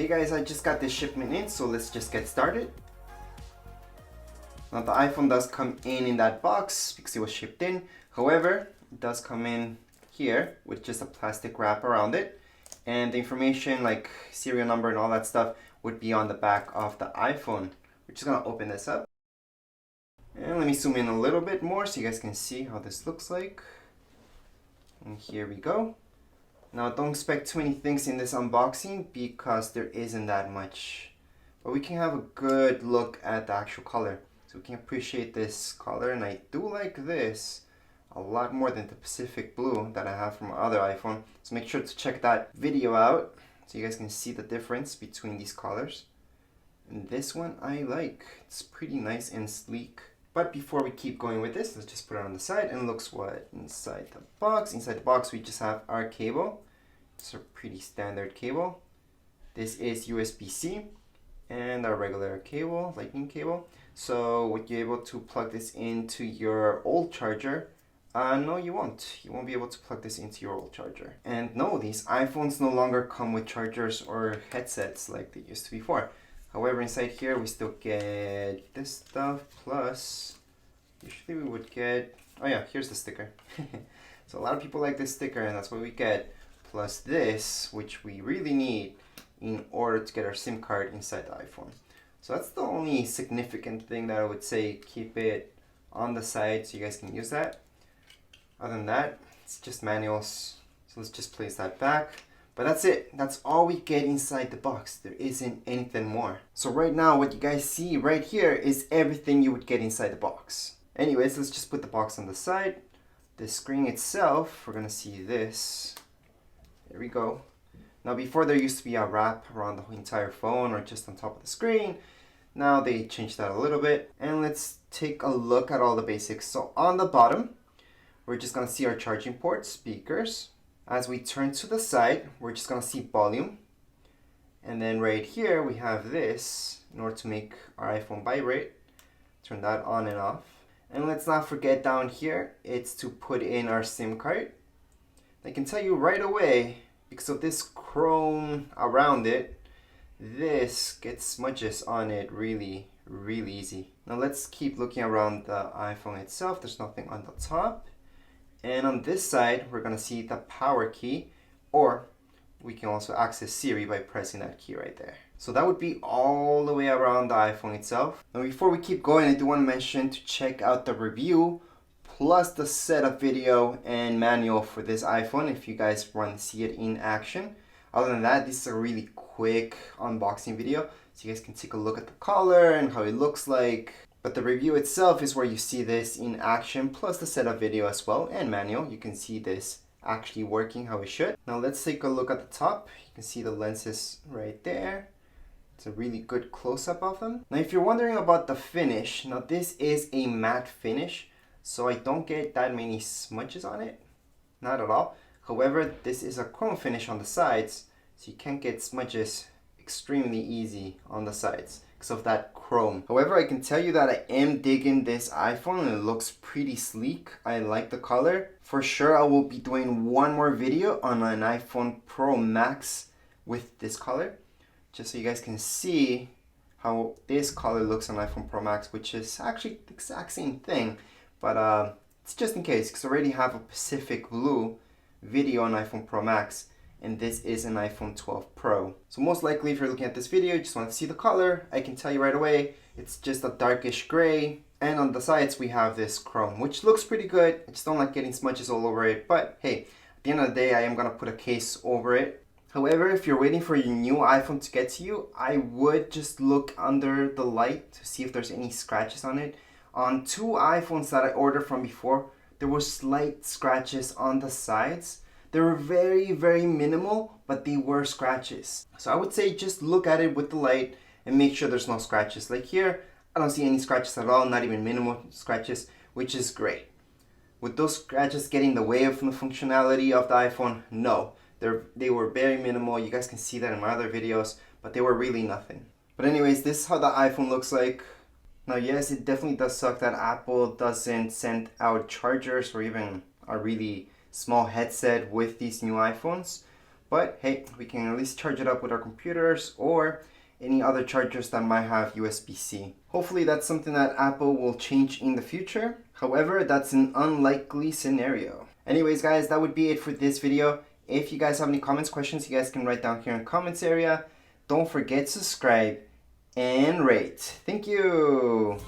Hey guys, I just got this shipment in, so let's just get started. Now the iPhone does come in that box because it was shipped in. However, it does come in here with just a plastic wrap around it. And the information like serial number and all that stuff would be on the back of the iPhone. We're just gonna open this up. And let me zoom in a little bit more so you guys can see how this looks like. And here we go. Now don't expect too many things in this unboxing because there isn't that much. But we can have a good look at the actual color. So we can appreciate this color, and I do like this a lot more than the Pacific Blue that I have from my other iPhone. So make sure to check that video out so you guys can see the difference between these colors. And this one I like. It's pretty nice and sleek. But before we keep going with this, let's just put it on the side and looks what inside the box. Inside the box we just have our cable. It's a pretty standard cable. This is USB-C and our regular cable, lightning cable. So would you be able to plug this into your old charger? No, you won't. You won't be able to plug this into your old charger. And no, these iPhones no longer come with chargers or headsets like they used to before. However, inside here we still get this stuff, plus usually we would get, oh yeah, here's the sticker. So a lot of people like this sticker and that's what we get, plus this, which we really need in order to get our SIM card inside the iPhone. So that's the only significant thing that I would say, keep it on the side so you guys can use that. Other than that, it's just manuals. So let's just place that back. But that's it. That's all we get inside the box. There isn't anything more. So right now, what you guys see right here is everything you would get inside the box. Anyways, let's just put the box on the side. The screen itself, we're gonna see this. There we go. Now before there used to be a wrap around the entire phone or just on top of the screen. Now they changed that a little bit. And let's take a look at all the basics. So on the bottom, we're just gonna see our charging ports, speakers. As we turn to the side, we're just gonna see volume. And then right here, we have this in order to make our iPhone vibrate. Turn that on and off. And let's not forget down here, it's to put in our SIM card. I can tell you right away, because of this chrome around it, this gets smudges on it really easy. Now let's keep looking around the iPhone itself. There's nothing on the top. And on this side, we're gonna see the power key, or we can also access Siri by pressing that key right there. So that would be all the way around the iPhone itself. Now before we keep going, I do want to mention to check out the review, plus the setup video and manual for this iPhone if you guys want to see it in action. Other than that, this is a really quick unboxing video, so you guys can take a look at the color and how it looks like. But the review itself is where you see this in action, plus the setup video as well and manual. You can see this actually working how it should. Now let's take a look at the top. You can see the lenses right there. It's a really good close-up of them. Now if you're wondering about the finish, now this is a matte finish, so I don't get that many smudges on it. Not at all. However, this is a chrome finish on the sides, so you can't get smudges extremely easy on the sides because of that chrome. However, I can tell you that I am digging this iPhone and it looks pretty sleek. I like the color. For sure, I will be doing one more video on an iPhone Pro Max with this color, just so you guys can see how this color looks on iPhone Pro Max, which is actually the exact same thing, but it's just in case, because I already have a Pacific Blue video on iPhone Pro Max, and this is an iPhone 12 Pro. So most likely if you're looking at this video, you just want to see the color, I can tell you right away, it's just a darkish gray. And on the sides we have this chrome, which looks pretty good. I just don't like getting smudges all over it, but hey, at the end of the day, I am gonna put a case over it. However, if you're waiting for your new iPhone to get to you, I would just look under the light to see if there's any scratches on it. On two iPhones that I ordered from before, there were slight scratches on the sides. They were very minimal, but they were scratches. So I would say just look at it with the light and make sure there's no scratches. Like here, I don't see any scratches at all, not even minimal scratches, which is great. Would those scratches get in the way of the functionality of the iPhone? No, they were very minimal. You guys can see that in my other videos, but they were really nothing. But anyways, this is how the iPhone looks like. Now yes, it definitely does suck that Apple doesn't send out chargers or even a really small headset with these new iPhones, But hey, we can at least charge it up with our computers or any other chargers that might have USB-C. Hopefully that's something that Apple will change in the future. However, that's an unlikely scenario. Anyways guys, that would be it for this video. If you guys have any comments, questions, you guys can write down here in the comments area. Don't forget to subscribe and rate. Thank you.